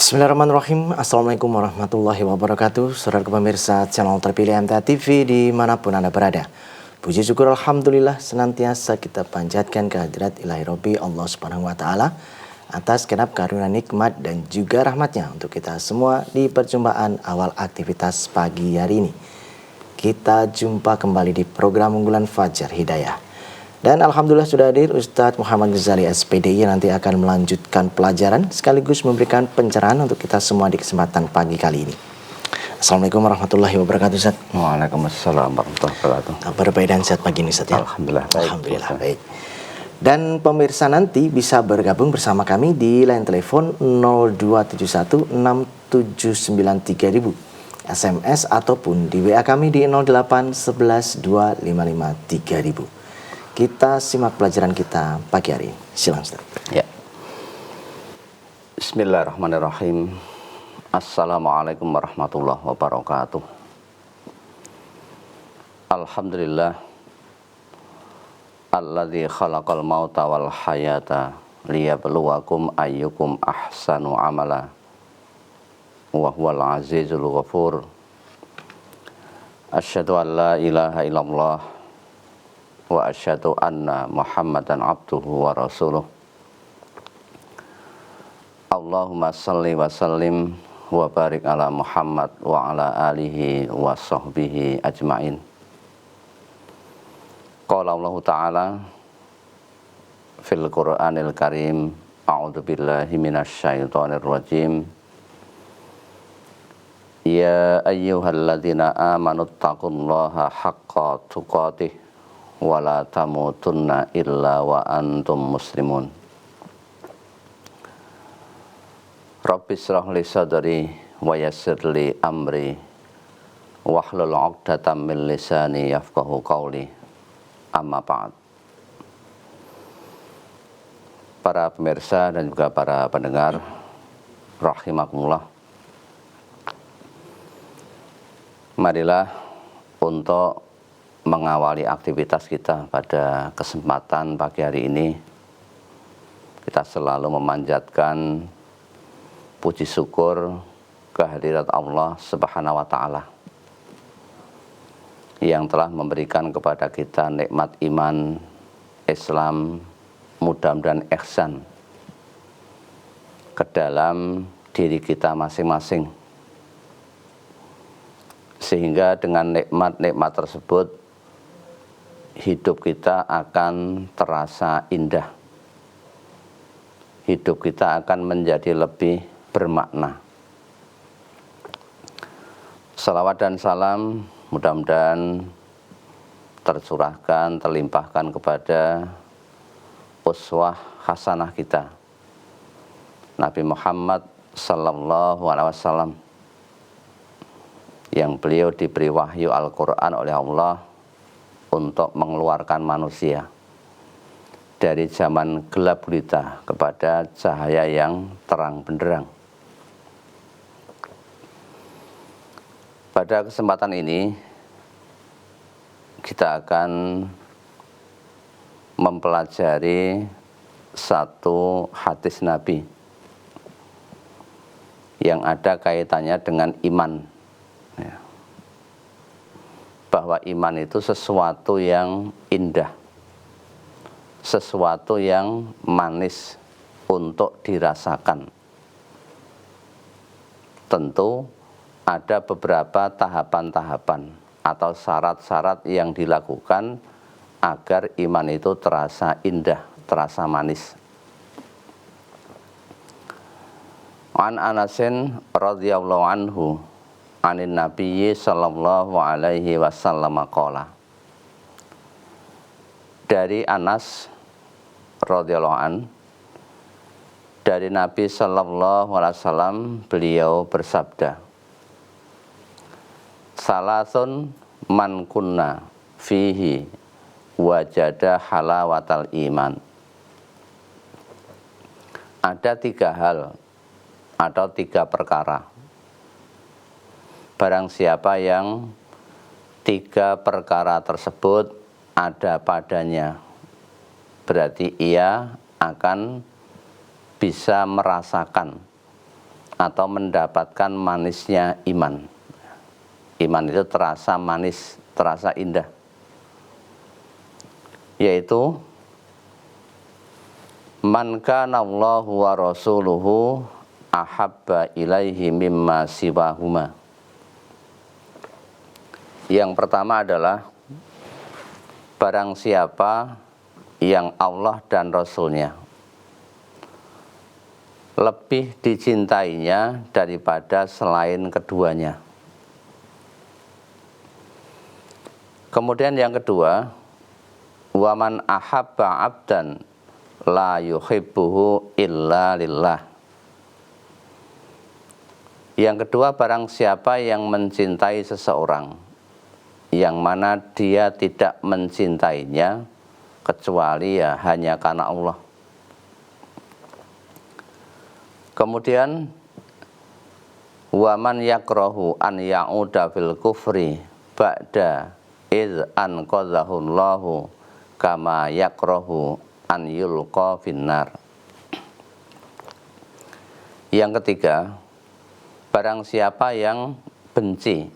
Bismillahirrahmanirrahim. Assalamualaikum warahmatullahi wabarakatuh. Saudara pemirsa channel terpilih MTA TV dimanapun Anda berada. Puji syukur Alhamdulillah senantiasa kita panjatkan kehadirat ilahi Rabbi Allah Subhanahu wa Ta'ala atas genap karunia nikmat dan juga rahmatnya untuk kita semua di perjumpaan awal aktivitas pagi hari ini. Kita jumpa kembali di program unggulan Fajar Hidayah. Dan Alhamdulillah sudah hadir Ustadz Muhammad Ghazali SPDI yang nanti akan melanjutkan pelajaran sekaligus memberikan pencerahan untuk kita semua di kesempatan pagi kali ini. Assalamualaikum warahmatullahi wabarakatuh Ustadz. Waalaikumsalam warahmatullahi wabarakatuh. Kabar baik dan sehat pagi ini Ustadz ya? Alhamdulillah baik. Alhamdulillah baik. Dan pemirsa nanti bisa bergabung bersama kami di line telepon 02716793.000, SMS ataupun di WA kami di 08112553.000. Kita simak pelajaran kita pagi hari ini. Silakan Ustaz. Ya. Bismillahirrahmanirrahim. Assalamualaikum warahmatullahi wabarakatuh. Alhamdulillah alladzi khalaqal mauta wal hayata liyabluwakum ayyukum ahsanu amala wa huwal azizul ghafur. Asyhadu an la ilaha illallah wa asyhadu anna Muhammadan abduhu wa rasuluh. Allahumma salli wa sallim wa barik ala Muhammad wa ala alihi wa sahbihi ajmain. Qala Allah Ta'ala fil Qur'anil Karim, a'udzu billahi minasy syaithanir rajim. Ya ayyuhalladzina amanu taqullaha haqqa tuqatih wala tamutunna illa wa antum muslimun. Rabbi shrah li sadri wa yassir li amri wahlul 'uqdatam min lisani yafqahu qawli. Amma ba'd. Para pemirsa dan juga para pendengar rahimakumullah, marilah untuk mengawali aktivitas kita pada kesempatan pagi hari ini, kita selalu memanjatkan puji syukur kehadirat Allah Subhanahu wa Ta'ala yang telah memberikan kepada kita nikmat iman, Islam, mudah-mudahan ihsan ke dalam diri kita masing-masing, sehingga dengan nikmat-nikmat tersebut hidup kita akan terasa indah. Hidup kita akan menjadi lebih bermakna. Salawat dan salam mudah-mudahan tercurahkan, terlimpahkan kepada uswah hasanah kita, Nabi Muhammad sallallahu alaihi wasallam, yang beliau diberi wahyu Al-Quran oleh Allah untuk mengeluarkan manusia dari zaman gelap gulita kepada cahaya yang terang benderang. Pada kesempatan ini kita akan mempelajari satu hadis Nabi yang ada kaitannya dengan iman, ya. Bahwa iman itu sesuatu yang indah, sesuatu yang manis untuk dirasakan. Tentu ada beberapa tahapan-tahapan atau syarat-syarat yang dilakukan agar iman itu terasa indah, terasa manis. An Anasin radhiyallahu anhu anin nabiyyi sallallahu alaihi wasallam qala. Dari Anas radhiyallahu an, dari Nabi sallallahu alaihi wasallam, beliau bersabda, salasun man kunna fihi wajada halawatal iman. Ada 3 hal atau 3 perkara. Barang siapa yang 3 perkara tersebut ada padanya, berarti ia akan bisa merasakan atau mendapatkan manisnya iman. Iman itu terasa manis, terasa indah, yaitu man kana Allahu wa rasuluhu ahabba ilaihi mimma siwahuma. Yang pertama adalah barang siapa yang Allah dan Rasulnya lebih dicintainya daripada selain keduanya. Kemudian yang kedua, waman ahabba abdan la yuhibbuhu illa lillah. Yang kedua, barang siapa yang mencintai seseorang yang mana dia tidak mencintainya kecuali ya hanya karena Allah. Kemudian waman yakrahu an ya'uda fil kufri ba'da iz anqadhahu Allahu kama yakrahu an yulqa finnar. Yang ketiga, barang siapa yang benci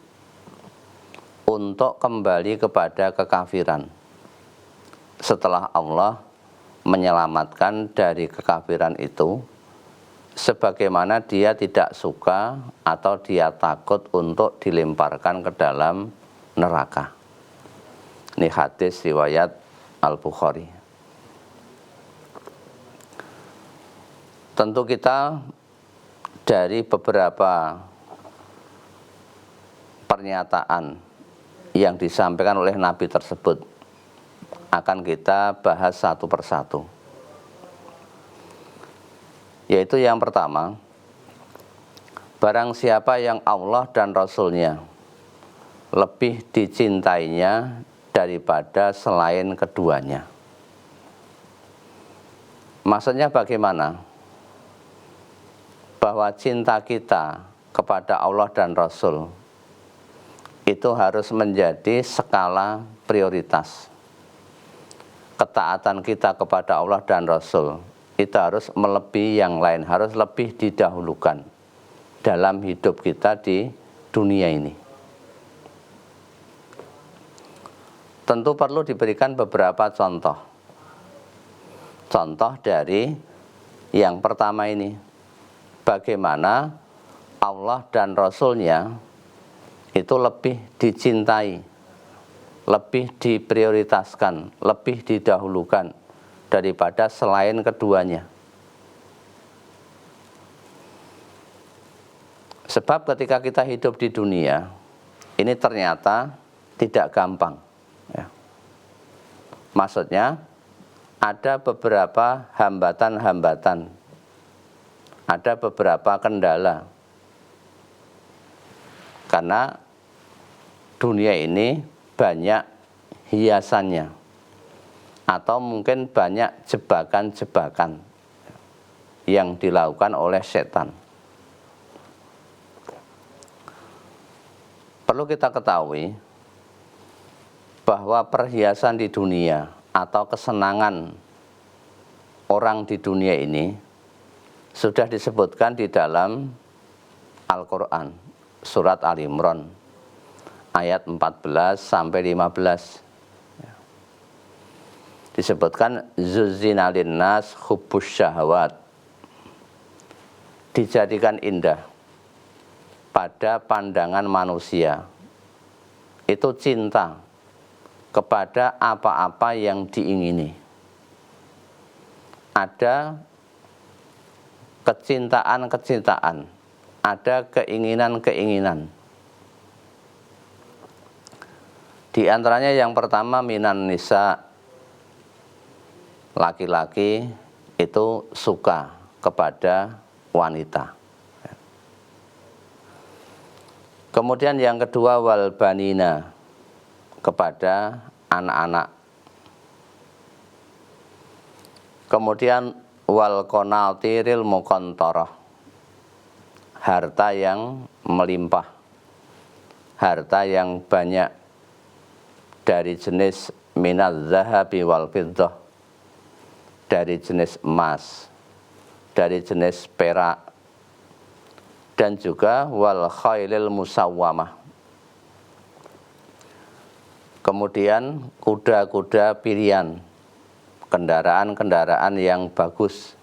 untuk kembali kepada kekafiran setelah Allah menyelamatkan dari kekafiran itu, sebagaimana dia tidak suka atau dia takut untuk dilemparkan ke dalam neraka. Ini hadis riwayat Al-Bukhari. Tentu kita dari beberapa pernyataan yang disampaikan oleh Nabi tersebut akan kita bahas satu persatu. Yaitu yang pertama, barang siapa yang Allah dan Rasulnya lebih dicintainya daripada selain keduanya. Maksudnya bagaimana? Bahwa cinta kita kepada Allah dan Rasul itu harus menjadi skala prioritas. Ketaatan kita kepada Allah dan Rasul itu harus melebihi yang lain, harus lebih didahulukan dalam hidup kita di dunia ini. Tentu perlu diberikan beberapa contoh. Contoh dari yang pertama ini, bagaimana Allah dan Rasulnya itu lebih dicintai, lebih diprioritaskan, lebih didahulukan daripada selain keduanya. Sebab ketika kita hidup di dunia, ini ternyata tidak gampang. Ya. Maksudnya, ada beberapa hambatan-hambatan, ada beberapa kendala. Karena dunia ini banyak hiasannya, atau mungkin banyak jebakan-jebakan yang dilakukan oleh setan. Perlu kita ketahui bahwa perhiasan di dunia atau kesenangan orang di dunia ini sudah disebutkan di dalam Al-Quran, surat Al-Imran, ayat 14 sampai 15. Disebutkan zuzzina linnas hubbus syahwat, dijadikan indah pada pandangan manusia itu cinta kepada apa-apa yang diingini. Ada kecintaan-kecintaan, ada keinginan-keinginan. Di antaranya yang pertama minan nisa, laki-laki itu suka kepada wanita. Kemudian yang kedua wal banina, kepada anak-anak. Kemudian wal qanatiril muqantarah, harta yang melimpah, harta yang banyak dari jenis minaz zahabi wal fiddah, dari jenis emas, dari jenis perak, dan juga wal khailil musawwamah. Kemudian kuda-kuda pilihan, kendaraan-kendaraan yang bagus,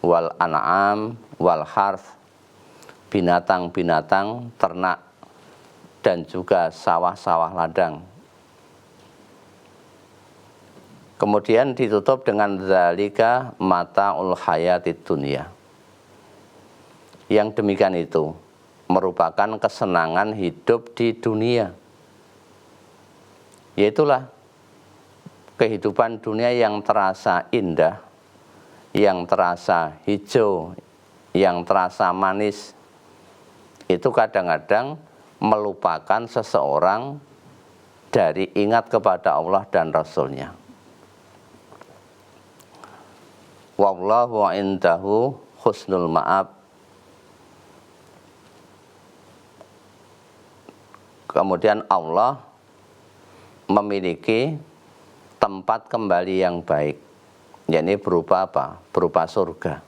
wal an'am wal harth, binatang-binatang ternak, dan juga sawah-sawah ladang. Kemudian ditutup dengan zalika mata'ul hayatid dunya. Yang demikian itu merupakan kesenangan hidup di dunia. Yaitulah kehidupan dunia yang terasa indah, yang terasa hijau, yang terasa manis. Itu kadang-kadang melupakan seseorang dari ingat kepada Allah dan Rasul-Nya. Wallahu indahu husnul ma'ab. Kemudian Allah memiliki tempat kembali yang baik, yakni berupa apa? Berupa surga.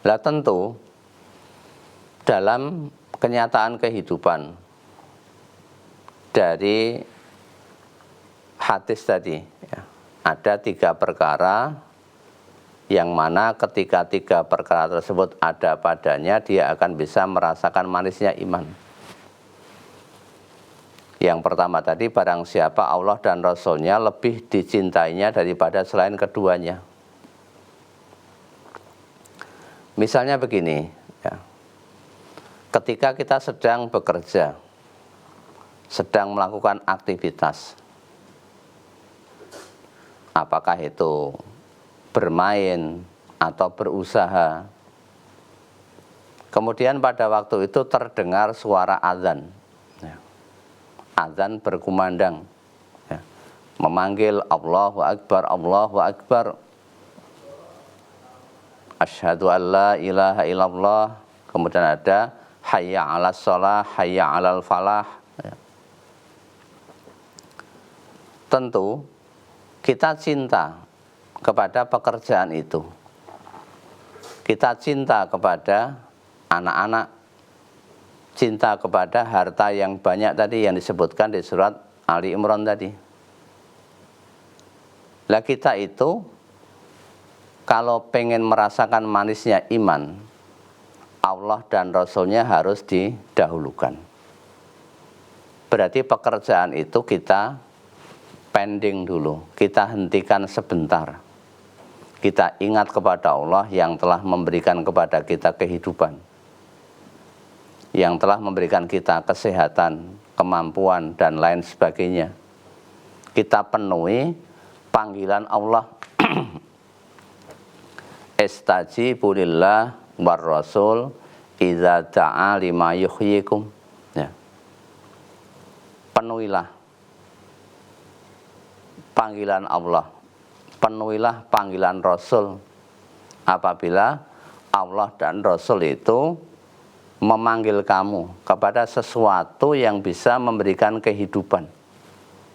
Lah tentu dalam kenyataan kehidupan dari hadis tadi ya, ada 3 perkara yang mana ketika 3 perkara tersebut ada padanya, dia akan bisa merasakan manisnya iman. Yang pertama tadi, barang siapa Allah dan Rasul-Nya lebih dicintainya daripada selain keduanya. Misalnya begini ya, ketika kita sedang bekerja, sedang melakukan aktivitas, apakah itu bermain atau berusaha, kemudian pada waktu itu terdengar suara azan ya. Azan berkumandang ya, memanggil Allahu Akbar, Allahu Akbar, asyhadu an la ilaha illallah, kemudian ada hayya 'alas shalah, hayya 'alal falah ya. Tentu kita cinta kepada pekerjaan itu, kita cinta kepada anak-anak, cinta kepada harta yang banyak tadi yang disebutkan di surat Ali Imran tadi. Lah kita itu kalau pengen merasakan manisnya iman, Allah dan Rasul-Nya harus didahulukan. Berarti pekerjaan itu kita pending dulu, kita hentikan sebentar. Kita ingat kepada Allah yang telah memberikan kepada kita kehidupan, yang telah memberikan kita kesehatan, kemampuan, dan lain sebagainya. Kita penuhi panggilan Allah. Istajibu lillah war rasul idza da'a lima yuhyikum ya. Penuhilah panggilan Allah, penuhilah panggilan Rasul apabila Allah dan Rasul itu memanggil kamu kepada sesuatu yang bisa memberikan kehidupan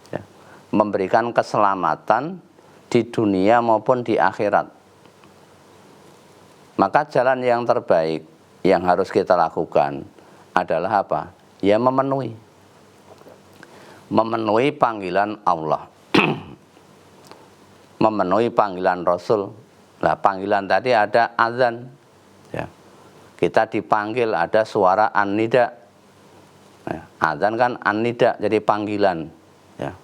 ya, memberikan keselamatan di dunia maupun di akhirat. Maka jalan yang terbaik yang harus kita lakukan adalah apa? Ya memenuhi panggilan Allah, memenuhi panggilan Rasul. Nah, panggilan tadi ada azan ya. Kita dipanggil, ada suara an-nida ya. Azan kan an-nida, jadi panggilan ya.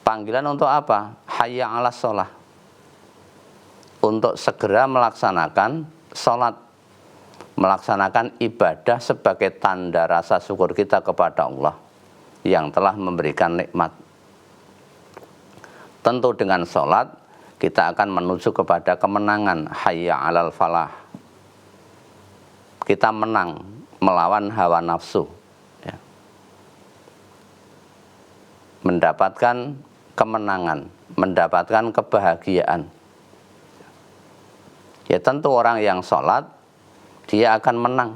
Panggilan untuk apa? Hayya 'alas shalah, untuk segera melaksanakan sholat, melaksanakan ibadah sebagai tanda rasa syukur kita kepada Allah yang telah memberikan nikmat. Tentu dengan sholat kita akan menuju kepada kemenangan, hayya 'alal falah. Kita menang melawan hawa nafsu ya. Mendapatkan kemenangan, mendapatkan kebahagiaan. Ya tentu orang yang sholat dia akan menang,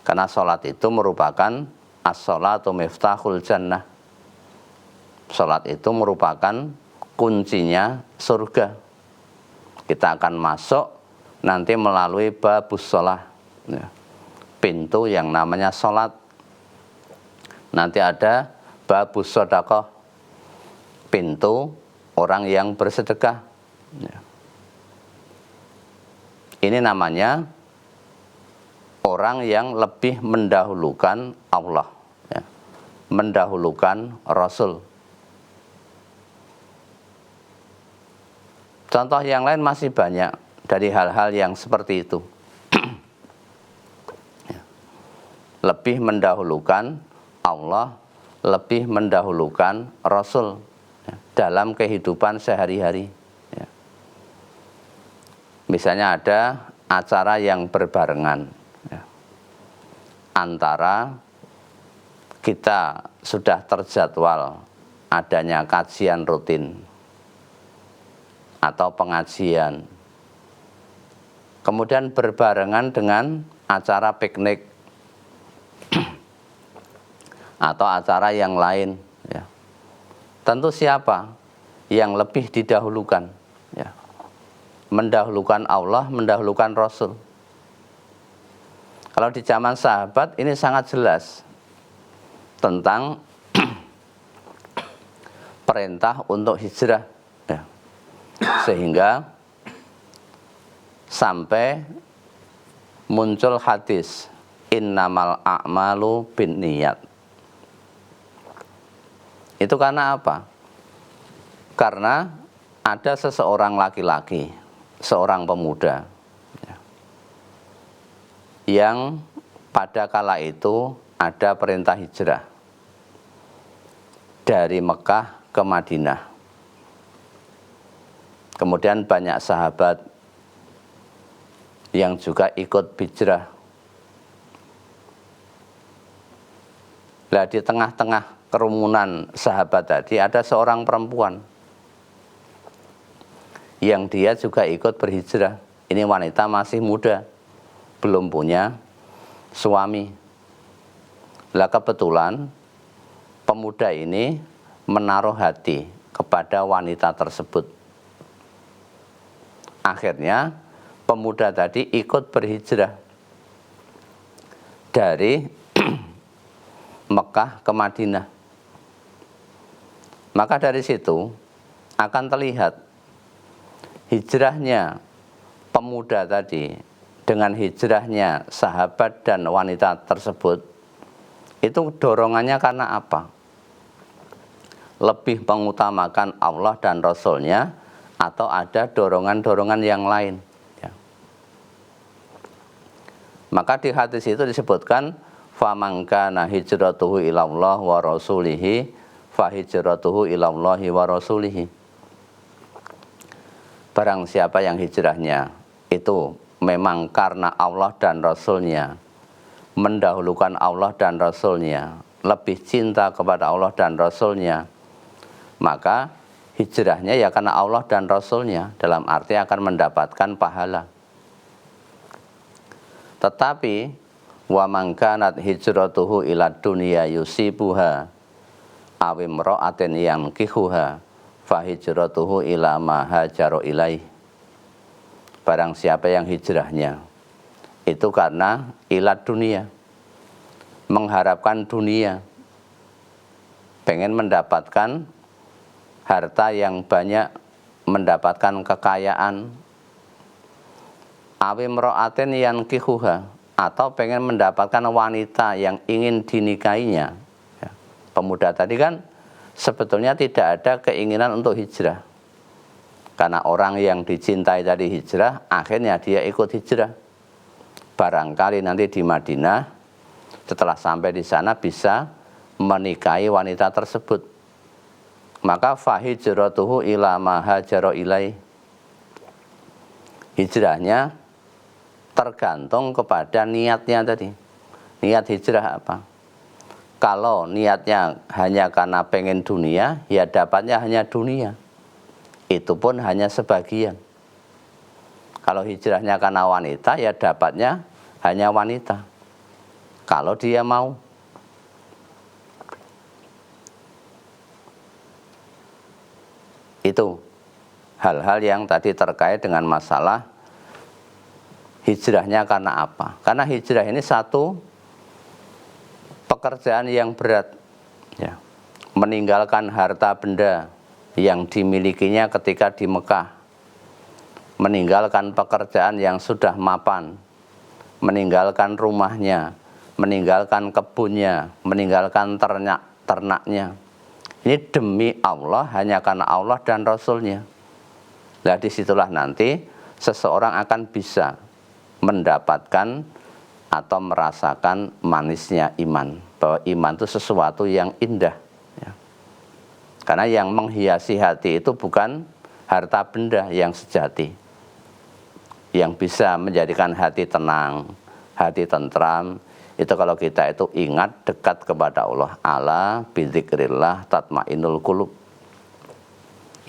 karena sholat itu merupakan as-sholatu miftahul jannah. Sholat itu merupakan kuncinya surga. Kita akan masuk nanti melalui babus sholah, ya, pintu yang namanya sholat. Nanti ada babus sodaqah, pintu orang yang bersedekah, ya. Ini namanya orang yang lebih mendahulukan Allah, ya, mendahulukan Rasul. Contoh yang lain masih banyak dari hal-hal yang seperti itu. Ya. Lebih mendahulukan Allah, lebih mendahulukan Rasul, ya, dalam kehidupan sehari-hari. Ya. Misalnya ada acara yang berbarengan, ya, antara kita sudah terjadwal adanya kajian rutin atau pengajian, kemudian berbarengan dengan acara piknik atau acara yang lain, ya. Tentu siapa yang lebih didahulukan, ya? Mendahulukan Allah, mendahulukan Rasul. Kalau di zaman sahabat ini sangat jelas tentang perintah untuk hijrah, ya. Sehingga sampai muncul hadis innamal a'malu binniyat. Itu karena apa? Karena ada seseorang laki-laki, seorang pemuda, ya, yang pada kala itu ada perintah hijrah dari Mekah ke Madinah. Kemudian banyak sahabat yang juga ikut hijrah. Lah di tengah-tengah kerumunan sahabat tadi ada seorang perempuan yang dia juga ikut berhijrah. Ini wanita masih muda, belum punya suami. Lah kebetulan pemuda ini menaruh hati kepada wanita tersebut. Akhirnya pemuda tadi ikut berhijrah dari Mekah ke Madinah. Maka dari situ akan terlihat hijrahnya pemuda tadi dengan hijrahnya sahabat dan wanita tersebut, itu dorongannya karena apa? Lebih mengutamakan Allah dan Rasulnya, atau ada dorongan-dorongan yang lain, ya. Maka di hadis itu disebutkan faman kana hijratuhu ilallah wa rasulihi fa hijratuhu ilallahi wa rasulihi. Barang siapa yang hijrahnya itu memang karena Allah dan Rasulnya, mendahulukan Allah dan Rasulnya, lebih cinta kepada Allah dan Rasulnya, maka hijrahnya ya karena Allah dan Rasulnya, dalam arti akan mendapatkan pahala. Tetapi wa man kanat hijratuhu ilad dunya yusibuha aw imra'atin yankihuha fa hijratuhu ila ma hajara ilaih. Barang siapa yang hijrahnya itu karena ilad dunia, mengharapkan dunia, pengen mendapatkan harta yang banyak, mendapatkan kekayaan, aw imra'atin yankihuha, atau pengen mendapatkan wanita yang ingin dinikahinya. Pemuda tadi kan sebetulnya tidak ada keinginan untuk hijrah, karena orang yang dicintai tadi hijrah, akhirnya dia ikut hijrah. Barangkali nanti di Madinah setelah sampai di sana bisa menikahi wanita tersebut. Maka fahijratuhu ila ma hajara ilai. Hijrahnya tergantung kepada niatnya tadi. Niat hijrah apa? Kalau niatnya hanya karena pengen dunia, ya dapatnya hanya dunia. Itu pun hanya sebagian. Kalau hijrahnya karena wanita, ya dapatnya hanya wanita. Kalau dia mau. Itu hal-hal yang tadi terkait dengan masalah Hijrahnya karena apa? Karena hijrah ini satu pekerjaan yang berat, ya. Meninggalkan harta benda yang dimilikinya ketika di Mekah, meninggalkan pekerjaan yang sudah mapan, meninggalkan rumahnya, meninggalkan kebunnya, meninggalkan ternaknya. Ini demi Allah, hanya karena Allah dan Rasulnya. Nah, disitulah nanti seseorang akan bisa mendapatkan atau merasakan manisnya iman, bahwa iman itu sesuatu yang indah, ya. Karena yang menghiasi hati itu bukan harta benda yang sejati, yang bisa menjadikan hati tenang, hati tentram. Itu kalau kita itu ingat dekat kepada Allah. Ala bidzikrillah tatmainnul qulub.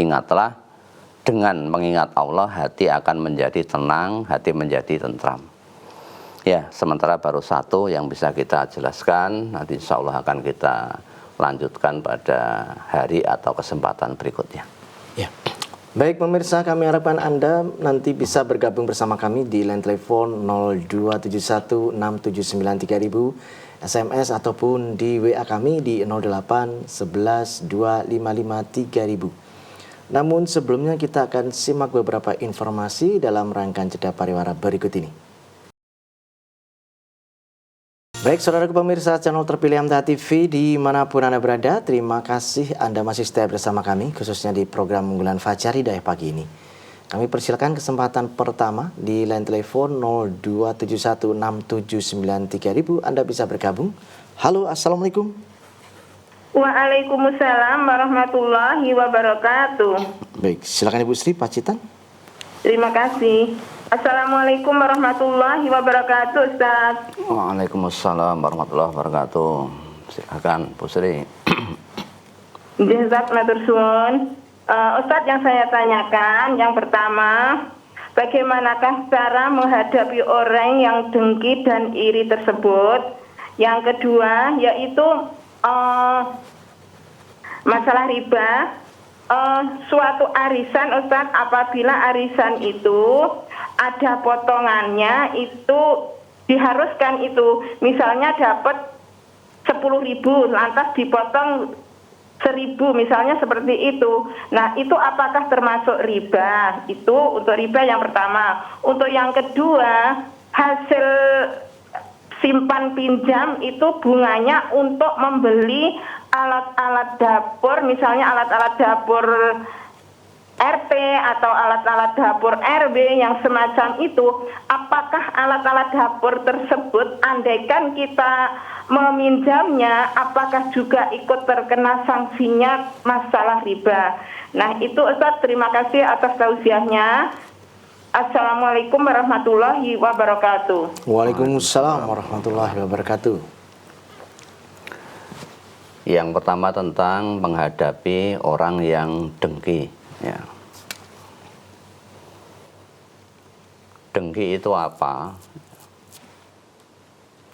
Ingatlah, dengan mengingat Allah hati akan menjadi tenang, hati menjadi tentram. Ya, sementara baru satu yang bisa kita jelaskan, nanti insya Allah akan kita lanjutkan pada hari atau kesempatan berikutnya. Ya. Baik pemirsa, kami harapkan Anda nanti bisa bergabung bersama kami di line telepon 02716793.000, SMS ataupun di WA kami di 08 11 255 3000. Namun sebelumnya kita akan simak beberapa informasi dalam rangkaian jeda pariwara berikut ini. Baik saudara pemirsa channel terpilih MTA TV dimanapun Anda berada, terima kasih Anda masih setia bersama kami, khususnya di program unggulan Fajar Hidayah pagi ini. Kami persilakan kesempatan pertama di line telepon 02716793.000, Anda bisa bergabung. Halo, Assalamualaikum. Waalaikumsalam warahmatullahi wabarakatuh. Baik, silakan Ibu Sri Pacitan. Terima kasih. Assalamualaikum warahmatullahi wabarakatuh, Ustaz. Waalaikumsalam warahmatullahi wabarakatuh. Silakan Bu Sri. Ustaz matur suwun. Ustaz, yang saya tanyakan yang pertama, bagaimanakah cara menghadapi orang yang dengki dan iri tersebut? Yang kedua yaitu masalah riba. Suatu arisan, Ustaz, apabila arisan itu ada potongannya, itu diharuskan itu misalnya dapat 10.000 lantas dipotong 1.000 misalnya, seperti itu. Nah, itu apakah termasuk riba? Itu untuk riba yang pertama. Untuk yang kedua, hasil simpan pinjam itu bunganya untuk membeli alat-alat dapur, misalnya alat-alat dapur RT atau alat-alat dapur RW yang semacam itu. Apakah alat-alat dapur tersebut, andaikan kita meminjamnya, apakah juga ikut terkena sanksinya masalah riba? Nah, itu Ustaz, terima kasih atas tausiahnya. Assalamualaikum warahmatullahi wabarakatuh. Waalaikumsalam warahmatullahi wabarakatuh. Yang pertama tentang menghadapi orang yang dengki, ya. Dengki itu apa?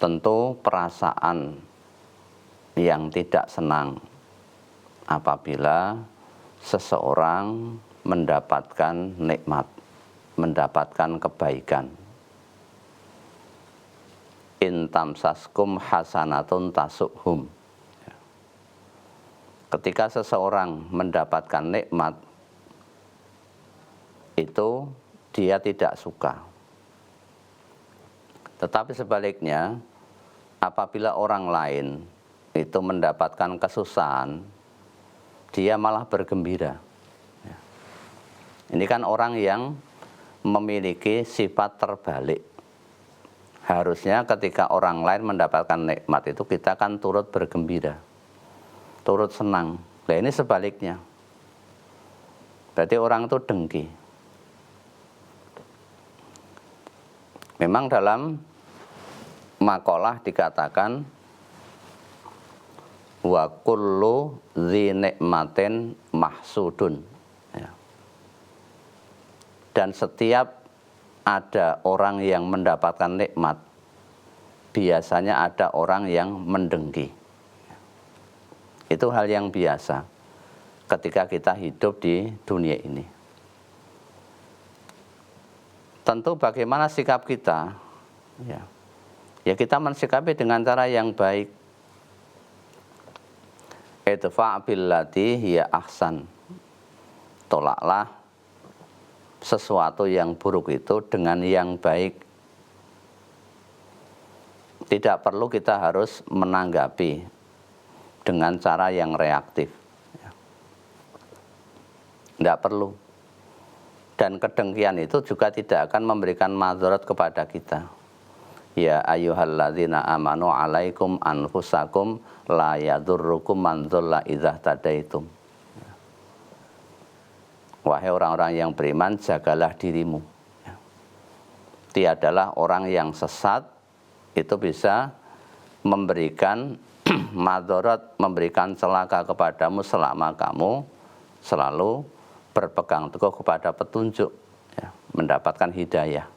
Tentu perasaan yang tidak senang apabila seseorang mendapatkan nikmat, mendapatkan kebaikan. In tamsaskum hasanatun tasukhum. Ketika seseorang mendapatkan nikmat, itu dia tidak suka. Tetapi sebaliknya, apabila orang lain itu mendapatkan kesusahan, dia malah bergembira. Ini kan orang yang memiliki sifat terbalik. Harusnya ketika orang lain mendapatkan nikmat itu kita kan turut bergembira, turut senang. Nah, ini sebaliknya. Berarti orang itu dengki. Memang dalam makalah dikatakan wa kullu dzi nikmatin mahsudun, ya. Dan setiap ada orang yang mendapatkan nikmat, biasanya ada orang yang mendengki. Itu hal yang biasa ketika kita hidup di dunia ini. tentu bagaimana sikap kita, ya kita mensikapi dengan cara yang baik. Idfa' billati hiya ahsan. Tolaklah sesuatu yang buruk itu dengan yang baik. Tidak perlu kita harus menanggapi dengan cara yang reaktif. Tidak perlu. Dan kedengkian itu juga tidak akan memberikan madarat kepada kita. Ya ayyuhalladzina amanu alaikum anfusakum la yadurrukum man dhalla idza tadaitum. Wahai orang-orang yang beriman, jagalah dirimu. Tiadalah orang yang sesat itu bisa memberikan madarat, memberikan celaka kepadamu selama kamu selalu berpegang teguh kepada petunjuk, mendapatkan hidayah.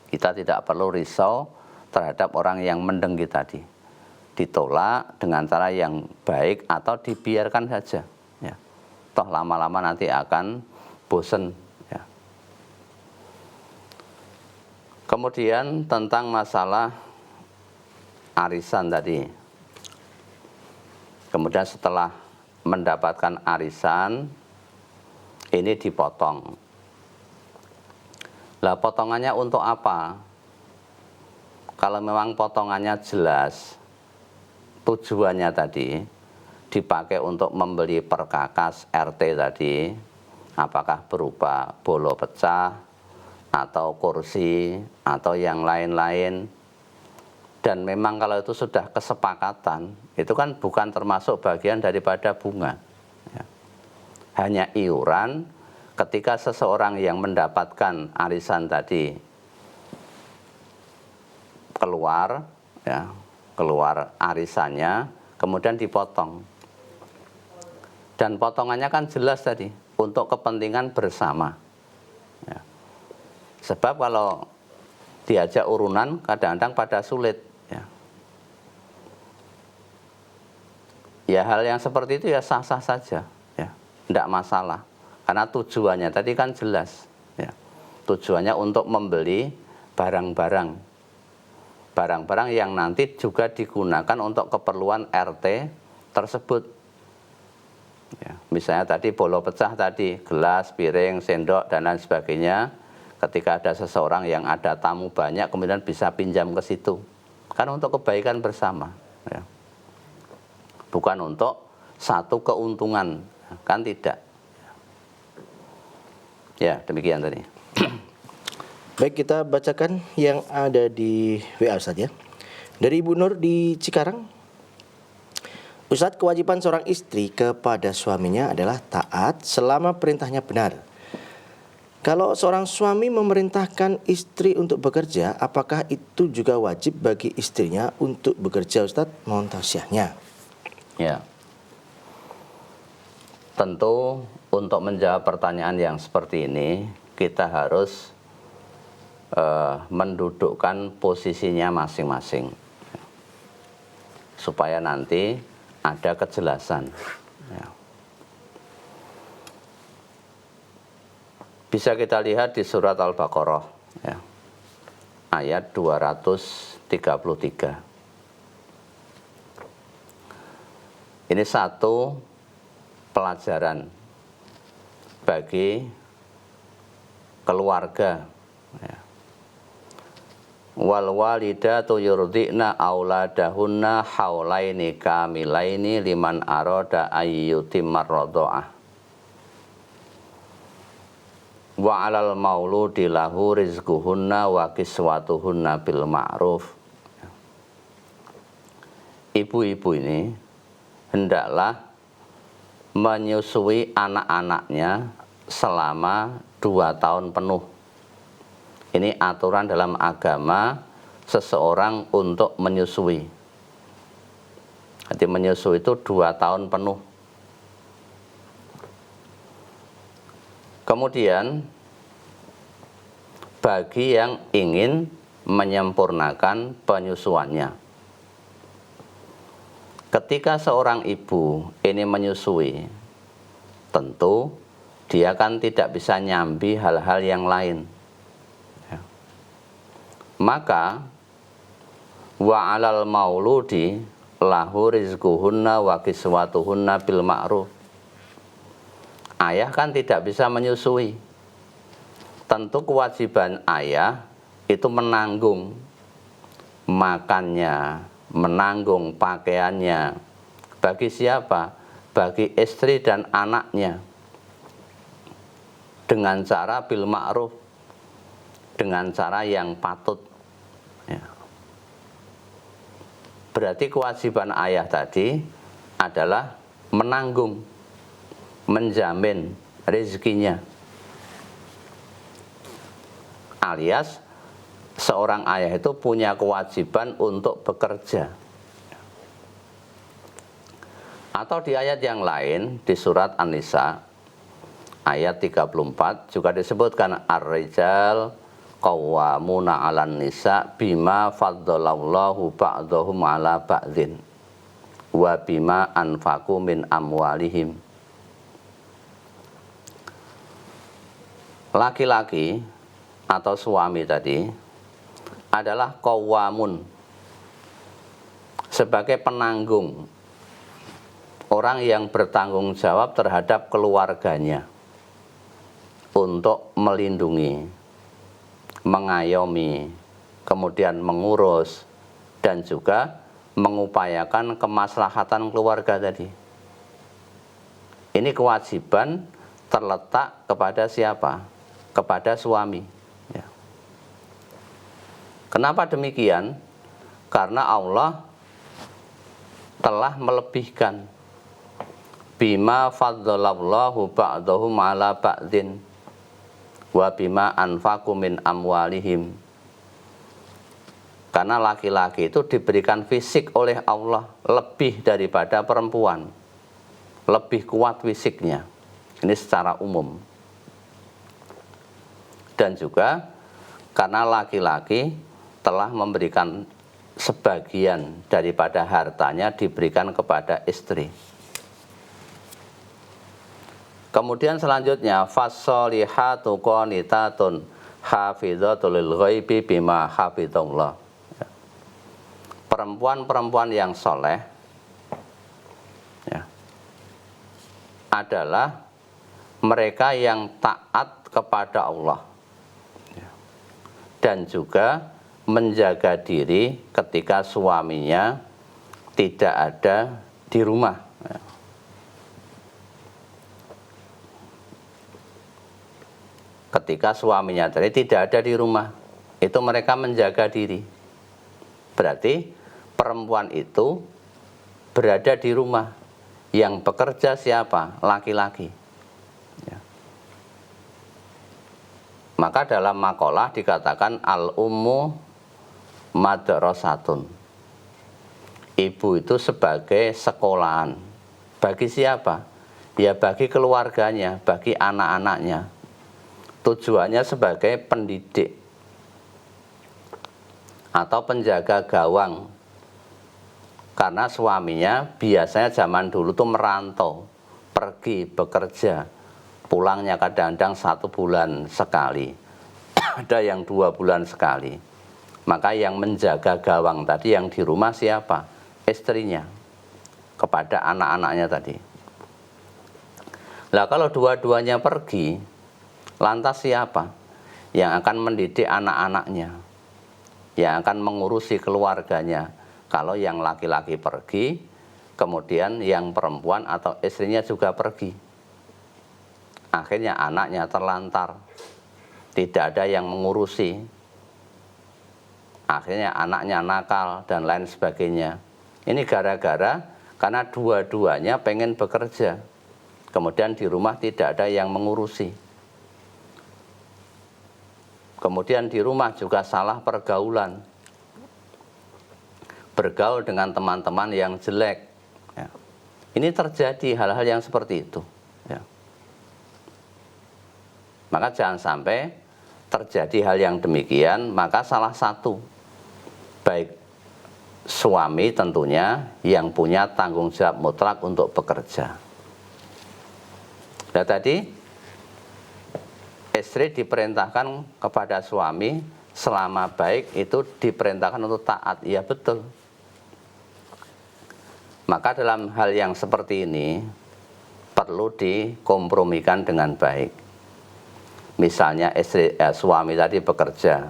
Kita tidak perlu risau terhadap orang yang mendengki tadi. Ditolak dengan cara yang baik atau dibiarkan saja. Toh lama-lama nanti akan bosen. Kemudian tentang masalah arisan tadi. Kemudian setelah mendapatkan arisan, ini dipotong. Lah potongannya untuk apa? Kalau memang potongannya jelas, tujuannya tadi dipakai untuk membeli perkakas RT tadi, apakah berupa bolo pecah atau kursi atau yang lain-lain, dan memang kalau itu sudah kesepakatan, itu kan bukan termasuk bagian daripada bunga, hanya iuran. Ketika seseorang yang mendapatkan arisan tadi keluar arisannya, kemudian dipotong. Dan potongannya kan jelas tadi, untuk kepentingan bersama. Sebab kalau diajak urunan, kadang-kadang pada sulit. Ya hal yang seperti itu ya sah-sah saja, tidak masalah. Karena tujuannya tadi kan jelas, tujuannya untuk membeli barang-barang yang nanti juga digunakan untuk keperluan RT tersebut. Misalnya tadi bolo pecah tadi, gelas, piring, sendok, dan lain sebagainya. Ketika ada seseorang yang ada tamu banyak, kemudian bisa pinjam ke situ. Kan untuk kebaikan bersama. Bukan untuk satu keuntungan, kan tidak. Ya, demikian tadi. Baik, kita bacakan yang ada di WA saja. Dari Ibu Nur di Cikarang. Ustadz, kewajiban seorang istri kepada suaminya adalah taat selama perintahnya benar. Kalau seorang suami memerintahkan istri untuk bekerja, apakah itu juga wajib bagi istrinya untuk bekerja, Ustadz? Mohon tausiahnya. Ya. Tentu untuk menjawab pertanyaan yang seperti ini, kita harus mendudukkan posisinya masing-masing, supaya nanti ada kejelasan. Bisa kita lihat di surat Al-Baqarah, ayat 233. Ini satu pelajaran bagi keluarga. Wal walidatu yurdi'na auladahunna haulaini kamilaini liman arada ayyutimmar radha'ah. Wa 'alal mauludi lahu rizquhunna wa kiswatuhunna bil ma'ruf. Ibu-ibu ini hendaklah menyusui anak-anaknya selama 2 tahun penuh. Ini aturan dalam agama seseorang untuk menyusui. Jadi menyusui itu 2 tahun penuh. Kemudian bagi yang ingin menyempurnakan penyusuannya, ketika seorang ibu ini menyusui, tentu dia kan tidak bisa nyambi hal-hal yang lain. Maka wa 'alal mauludi lahu rizquhunna wa kiswatuhunna bil ma'ruf. Ayah kan tidak bisa menyusui. Tentu kewajiban ayah itu menanggung makannya, menanggung pakaiannya. Bagi siapa? Bagi istri dan anaknya. Dengan cara bil ma'ruf, dengan cara yang patut. Ya. Berarti kewajiban ayah tadi adalah menanggung, menjamin rezekinya. Alias seorang ayah itu punya kewajiban untuk bekerja. Atau di ayat yang lain, di surat An-Nisa ayat 34 juga disebutkan ar-rijal qawwamuna 'alan nisa bima faddalallahu ba'dahum 'ala ba'din wa bima anfaqu min amwalihim. Laki-laki atau suami tadi adalah qawwamun, sebagai penanggung, orang yang bertanggung jawab terhadap keluarganya untuk melindungi, mengayomi, kemudian mengurus, dan juga mengupayakan kemaslahatan keluarga tadi. Ini kewajiban terletak kepada siapa? Kepada suami. Ya. Kenapa demikian? Karena Allah telah melebihkan bima faddalallahu ba'dahum 'ala ba'din wa bima anfaqu min amwalihim. Karena laki-laki itu diberikan fisik oleh Allah lebih daripada perempuan, lebih kuat fisiknya. Ini secara umum. Dan juga karena laki-laki telah memberikan sebagian daripada hartanya diberikan kepada istri. Kemudian selanjutnya fasolihatu qanitatun hafidzatul lil ghaibi bima hafizallah. Perempuan-perempuan yang soleh ya, adalah mereka yang taat kepada Allah ya, dan juga menjaga diri ketika suaminya tidak ada di rumah. Ketika suaminya tadi tidak ada di rumah, itu mereka menjaga diri. Berarti perempuan itu berada di rumah. Yang bekerja siapa? Laki-laki. Ya. Maka dalam makalah dikatakan al-ummu madrasatun. Ibu itu sebagai sekolahan. Bagi siapa? Ya bagi keluarganya, bagi anak-anaknya. Tujuannya sebagai pendidik atau penjaga gawang. Karena suaminya biasanya zaman dulu tuh merantau, pergi bekerja, pulangnya kadang-kadang 1 bulan sekali, ada yang 2 bulan sekali. Maka yang menjaga gawang tadi yang di rumah siapa? Istrinya, kepada anak-anaknya tadi. Lah kalau dua-duanya pergi, lantas siapa yang akan mendidik anak-anaknya, yang akan mengurusi keluarganya? Kalau yang laki-laki pergi, kemudian yang perempuan atau istrinya juga pergi. Akhirnya anaknya terlantar, tidak ada yang mengurusi. Akhirnya anaknya nakal dan lain sebagainya. Ini gara-gara karena dua-duanya pengen bekerja, kemudian di rumah tidak ada yang mengurusi. Kemudian di rumah juga salah pergaulan, bergaul dengan teman-teman yang jelek ya. Ini terjadi hal-hal yang seperti itu ya. Maka jangan sampai terjadi hal yang demikian. Maka salah satu, baik suami tentunya yang punya tanggung jawab mutlak untuk bekerja. Nah tadi istri diperintahkan kepada suami selama baik itu diperintahkan untuk taat. Ya betul. Maka dalam hal yang seperti ini perlu dikompromikan dengan baik. Misalnya suami tadi bekerja,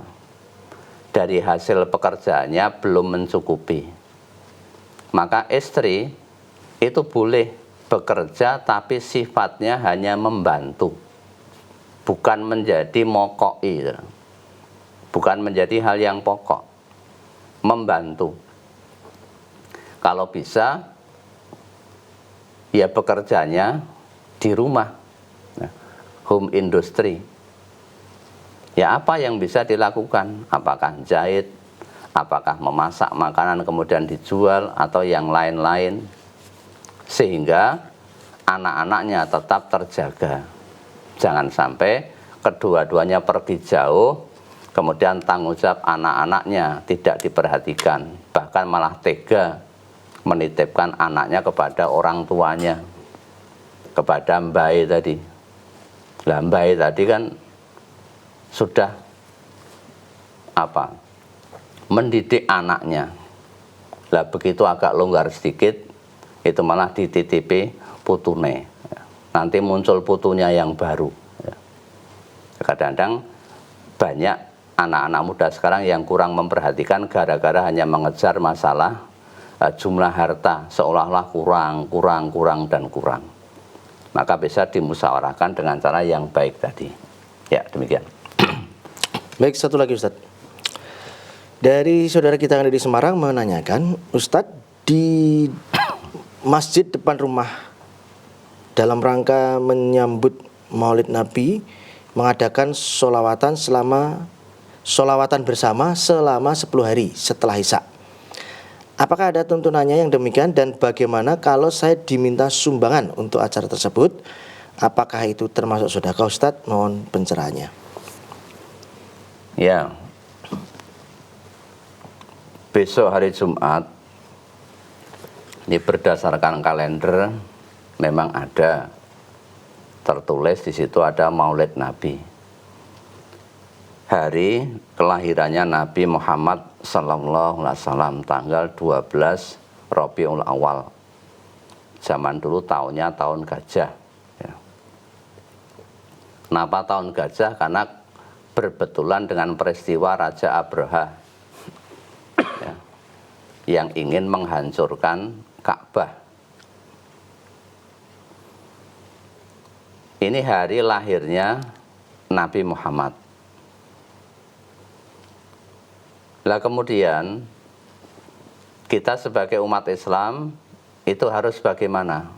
dari hasil pekerjaannya belum mencukupi, maka istri itu boleh bekerja tapi sifatnya hanya membantu, bukan menjadi mokoi, bukan menjadi hal yang pokok, membantu. Kalau bisa ya bekerjanya di rumah, home industry. Ya apa yang bisa dilakukan? Apakah jahit, apakah memasak makanan kemudian dijual, atau yang lain-lain, sehingga anak-anaknya tetap terjaga. Jangan sampai kedua-duanya pergi jauh, kemudian tanggung jawab anak-anaknya tidak diperhatikan, bahkan malah tega menitipkan anaknya kepada orang tuanya, kepada mbai tadi. Lah mbai tadi kan sudah mendidik anaknya. Lah begitu agak longgar sedikit, itu malah dititipi putune. Nanti muncul putunya yang baru. Kadang-kadang banyak anak-anak muda sekarang yang kurang memperhatikan gara-gara hanya mengejar masalah jumlah harta, seolah-olah kurang. Maka bisa dimusyawarahkan dengan cara yang baik tadi. Ya, demikian. Baik, satu lagi Ustadz. Dari saudara kita yang ada di Semarang menanyakan, Ustadz, di masjid depan rumah dalam rangka menyambut Maulid Nabi mengadakan sholawatan bersama selama 10 hari setelah Isya. Apakah ada tuntunannya yang demikian, dan bagaimana kalau saya diminta sumbangan untuk acara tersebut? Apakah itu termasuk sedekah, Ustadz? Mohon pencerahannya. Ya, besok hari Jumat ini berdasarkan kalender memang ada tertulis di situ, ada Maulid Nabi. Hari kelahirannya Nabi Muhammad sallallahu alaihi wasallam tanggal 12 Rabiul Awal. Zaman dulu tahunnya tahun gajah. Ya. Kenapa tahun gajah? Karena berbetulan dengan peristiwa Raja Abraha, ya, yang ingin menghancurkan Ka'bah. Ini hari lahirnya Nabi Muhammad. Lah kemudian kita sebagai umat Islam itu harus bagaimana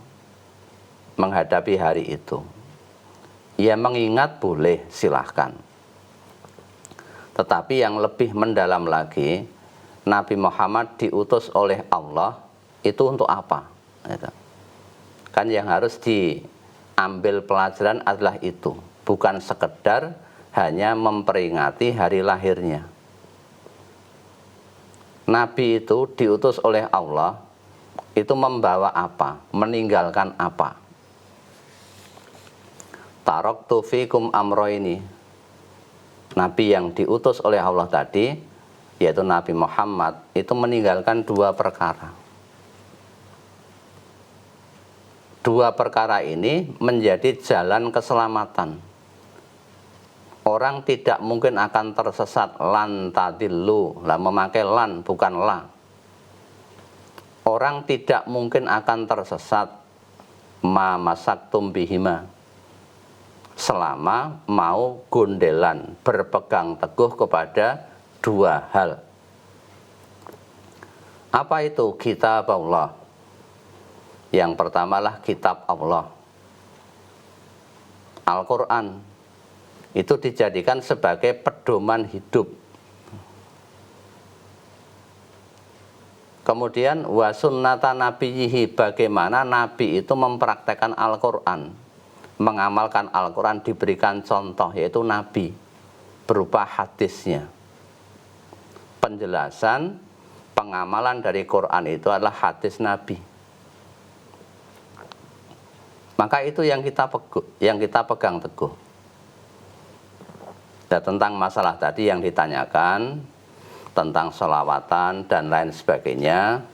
menghadapi hari itu? Ya mengingat boleh, silahkan. Tetapi yang lebih mendalam lagi, Nabi Muhammad diutus oleh Allah itu untuk apa? Kan yang harus diambil pelajaran adalah itu, bukan sekedar hanya memperingati hari lahirnya. Nabi itu diutus oleh Allah itu membawa apa? Meninggalkan apa? Taraktu fikum amroini. Nabi yang diutus oleh Allah tadi, yaitu Nabi Muhammad, itu meninggalkan 2 perkara. 2 perkara ini menjadi jalan keselamatan. Orang tidak mungkin akan tersesat, lan tadillu, lah memakai lan bukan la. Orang tidak mungkin akan tersesat ma masaktum bihima, selama mau gondelan, berpegang teguh kepada 2 hal. Apa itu? Kitab Allah. Yang pertamalah kitab Allah, Al-Quran. Itu dijadikan sebagai pedoman hidup. Kemudian wa sunnata nabiyhi, bagaimana Nabi itu mempraktekkan Al-Quran, mengamalkan Al-Quran, diberikan contoh, yaitu Nabi berupa hadisnya. Penjelasan, pengamalan dari Quran itu adalah hadis Nabi. Maka itu yang kita pegang teguh. Dan tentang masalah tadi yang ditanyakan, tentang sholawatan dan lain sebagainya,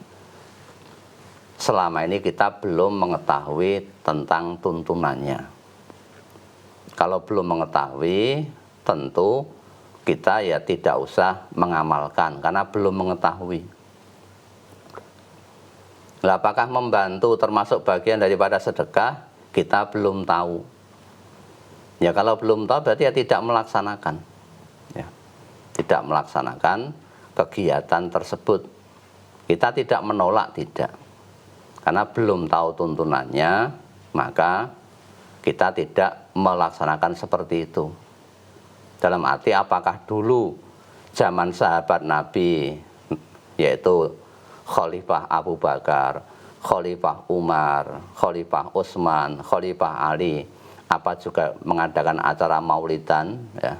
selama ini kita belum mengetahui tentang tuntunannya. Kalau belum mengetahui, tentu kita ya tidak usah mengamalkan, karena belum mengetahui. Lah, apakah membantu termasuk bagian daripada sedekah? Kita belum tahu. Ya kalau belum tahu berarti ya tidak melaksanakan, ya, tidak melaksanakan kegiatan tersebut. Kita tidak menolak, tidak, karena belum tahu tuntunannya, maka kita tidak melaksanakan seperti itu. Dalam arti apakah dulu zaman sahabat Nabi, yaitu Khalifah Abu Bakar, Khalifah Umar, Khalifah Utsman, Khalifah Ali, apa juga mengadakan acara maulidan, ya.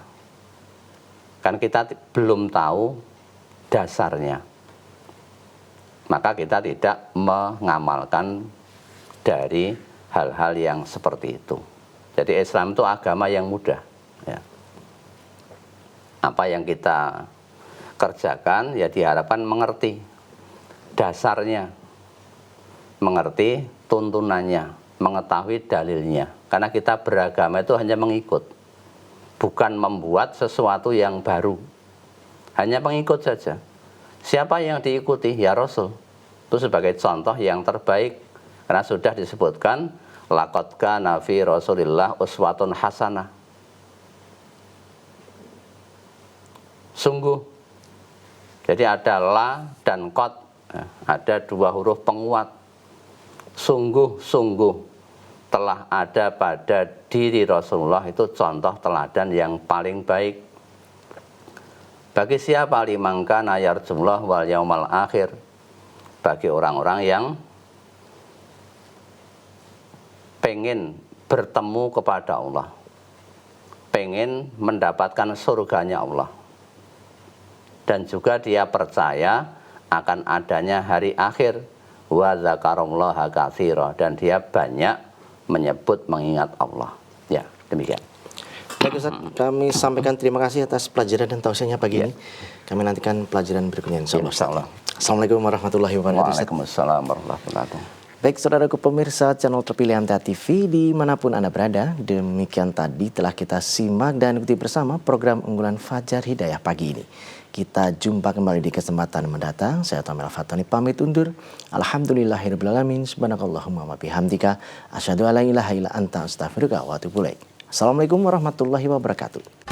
Kan kita belum tahu dasarnya, maka kita tidak mengamalkan dari hal-hal yang seperti itu. Jadi Islam itu agama yang mudah, ya. Apa yang kita kerjakan ya diharapkan mengerti dasarnya, mengerti tuntunannya, mengetahui dalilnya. Karena kita beragama itu hanya mengikut, bukan membuat sesuatu yang baru. Hanya mengikut saja. Siapa yang diikuti? Ya Rasul. Itu sebagai contoh yang terbaik. Karena sudah disebutkan, laqad kana fi Rasulillah uswatun hasanah. Sungguh. Jadi ada la dan qad. Ada dua huruf penguat. Sungguh-sungguh telah ada pada diri Rasulullah itu contoh teladan yang paling baik. Bagi siapa? Liman kana yarjullah wal yaumal akhir. Bagi orang-orang yang pengen bertemu kepada Allah, pengen mendapatkan surganya Allah, dan juga dia percaya akan adanya hari akhir, wa dzakarallaha katsira, dan dia banyak menyebut mengingat Allah. Ya, demikian. Baik Ustaz, kami sampaikan terima kasih atas pelajaran dan tausiahnya pagi ini. Kami nantikan pelajaran berikutnya insyaallah. Assalamualaikum warahmatullahi wabarakatuh. Waalaikumsalam warahmatullahi wabarakatuh. Baik saudaraku pemirsa channel terpilih MTA TV dimanapun Anda berada, demikian tadi telah kita simak dan ikuti bersama program unggulan Fajar Hidayah pagi ini. Kita jumpa kembali di kesempatan mendatang. Saya Tomel Fatoni pamit undur. Alhamdulillahirrahmanirrahim. Subhanakallahumma wa bihamdika asyhadu alla ilaha illa anta astaghfiruka wa atubu ilaik. Assalamualaikum warahmatullahi wabarakatuh.